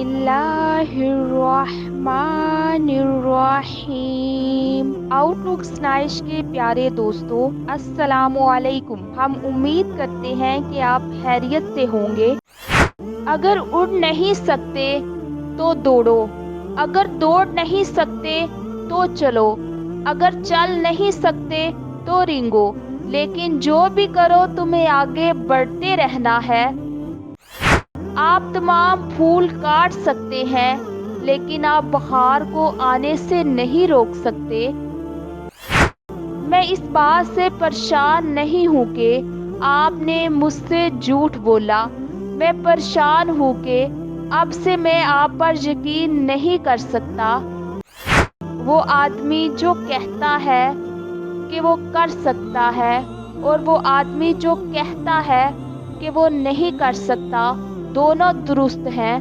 बिस्मिल्लाहिर्रहमानिर्रहीम। आउटलुक स्नाइश के प्यारे दोस्तों, अस्सलामु अलैकुम। हम उम्मीद करते हैं कि आप खैरियत से होंगे। अगर उड़ नहीं सकते तो दौड़ो, अगर दौड़ नहीं सकते तो चलो, अगर चल नहीं सकते तो रेंगो, लेकिन जो भी करो तुम्हें आगे बढ़ते रहना है। आप तमाम फूल काट सकते हैं, लेकिन आप बहार को आने से नहीं रोक सकते। मैं इस बात से परेशान नहीं हूँ कि आपने मुझसे झूठ बोला। मैं परेशान हूँ कि अब से मैं आप पर यकीन नहीं कर सकता। वो आदमी जो कहता है कि वो कर सकता है, और वो आदमी जो कहता है कि वो नहीं कर सकता, दोनों दुरुस्त हैं।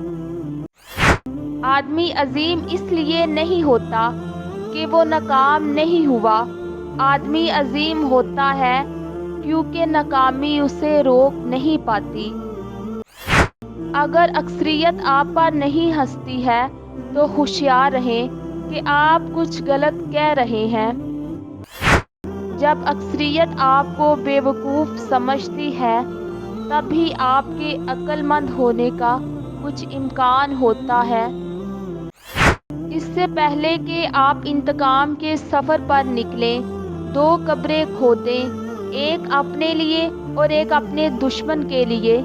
आदमी अजीम इसलिए नहीं होता कि वो नाकाम नहीं हुआ। आदमी अजीम होता है क्योंकि नाकामी उसे रोक नहीं पाती। अगर अक्सरियत आप पर नहीं हंसती है तो होशियार रहें कि आप कुछ गलत कह रहे हैं। जब अक्सरियत आपको बेवकूफ़ समझती है, तभी आपके अक्लमंद होने का कुछ इम्कान होता है। इससे पहले कि आप इंतकाम के सफ़र पर निकलें, 2 कब्रें खोदें, एक अपने लिए और एक अपने दुश्मन के लिए।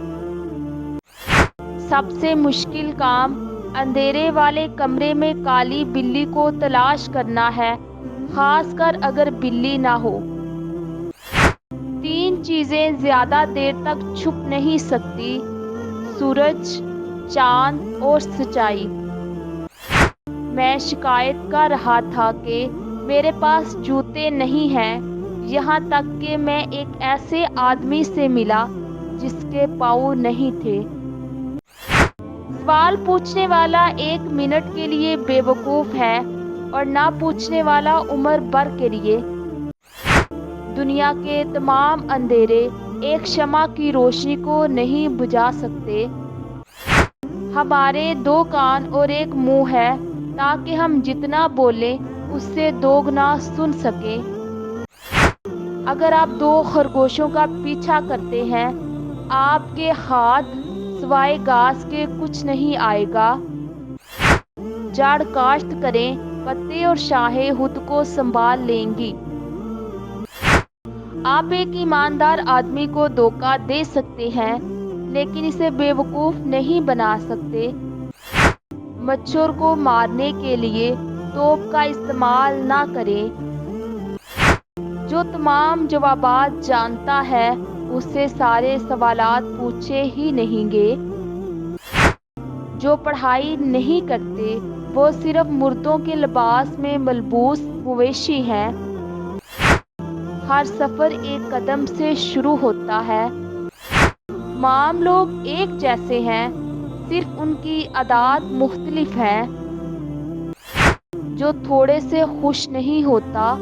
सबसे मुश्किल काम अंधेरे वाले कमरे में काली बिल्ली को तलाश करना है, खासकर अगर बिल्ली ना हो। 3 चीज़ें ज़्यादा देर तक छुप नहीं सकती: सूरज, चांद और सच्चाई। मैं शिकायत कर रहा था कि मेरे पास जूते नहीं हैं, यहाँ तक कि मैं एक ऐसे आदमी से मिला जिसके पाँव नहीं थे। सवाल पूछने वाला 1 मिनट के लिए बेवकूफ़ है और ना पूछने वाला उम्र भर के लिए। दुनिया के तमाम अंधेरे एक शम्मा की रोशनी को नहीं बुझा सकते। हमारे 2 कान और 1 मुंह है ताकि हम जितना बोलें उससे 2 गुना सुन सकें। अगर आप 2 खरगोशों का पीछा करते हैं, आपके हाथ सिवाय घास के कुछ नहीं आएगा। जड़ काश्त करें, पत्ते और शाखें खुद को संभाल लेंगी। आप एक ईमानदार आदमी को धोखा दे सकते हैं, लेकिन इसे बेवकूफ़ नहीं बना सकते। मच्छर को मारने के लिए तोप का इस्तेमाल ना करें। जो तमाम जवाबात जानता है, उससे सारे सवालात पूछे ही नहींगे। जो पढ़ाई नहीं करते, वो सिर्फ मुर्दों के लिबास में मलबूस मवेशी हैं। हर सफ़र एक कदम से शुरू होता है। तमाम लोग एक जैसे हैं, सिर्फ उनकी आदत मुख्तलिफ है। जो थोड़े से खुश नहीं होता,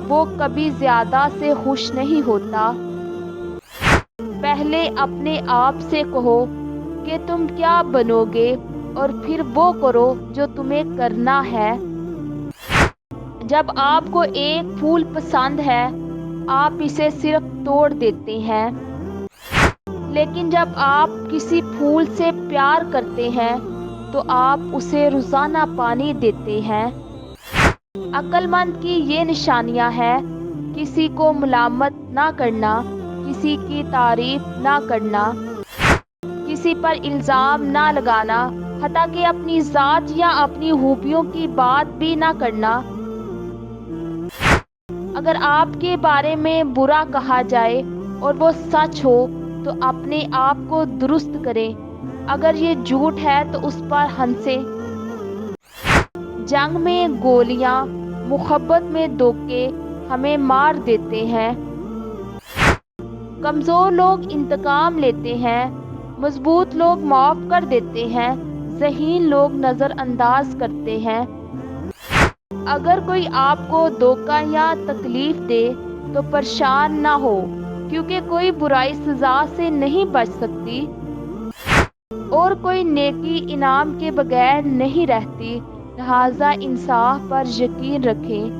वो कभी ज़्यादा से खुश नहीं होता। पहले अपने आप से कहो कि तुम क्या बनोगे, और फिर वो करो जो तुम्हें करना है। जब आपको एक फूल पसंद है, आप इसे सिर्फ तोड़ देते हैं, लेकिन जब आप किसी फूल से प्यार करते हैं तो आप उसे रोज़ाना पानी देते हैं। अक्लमंद की ये निशानियां हैं: किसी को मुलामत ना करना, किसी की तारीफ ना करना, किसी पर इल्ज़ाम ना लगाना, हत्ता कि अपनी ज़ात या अपनी खूबियों की बात भी ना करना। अगर आपके बारे में बुरा कहा जाए और वो सच हो, तो अपने आप को दुरुस्त करें। अगर ये झूठ है तो उस पर हंसें। जंग में गोलियां, मुहब्बत में धोखे हमें मार देते हैं। कमज़ोर लोग इंतकाम लेते हैं, मजबूत लोग माफ़ कर देते हैं, ज़हीन लोग नज़रअंदाज करते हैं। अगर कोई आपको धोखा या तकलीफ़ दे तो परेशान ना हो, क्योंकि कोई बुराई सज़ा से नहीं बच सकती। اور کوئی نیکی انعام کے بغیر نہیں رہتی، لہذا انصاف پر یقین رکھیں۔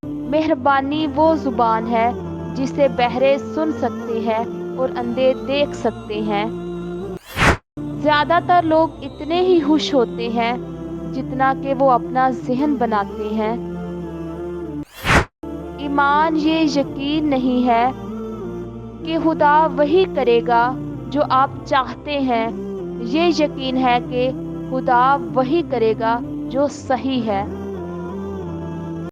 مہربانی وہ زبان ہے جسے بہرے سن سکتے ہیں اور اندھے دیکھ سکتے ہیں۔ زیادہ تر لوگ اتنے ہی خوش ہوتے ہیں جتنا کہ وہ اپنا ذہن بناتے ہیں۔ ایمان یہ یقین نہیں ہے کہ خدا وہی کرے گا جو آپ چاہتے ہیں، یہ یقین ہے کہ خدا وہی کرے گا جو صحیح ہے۔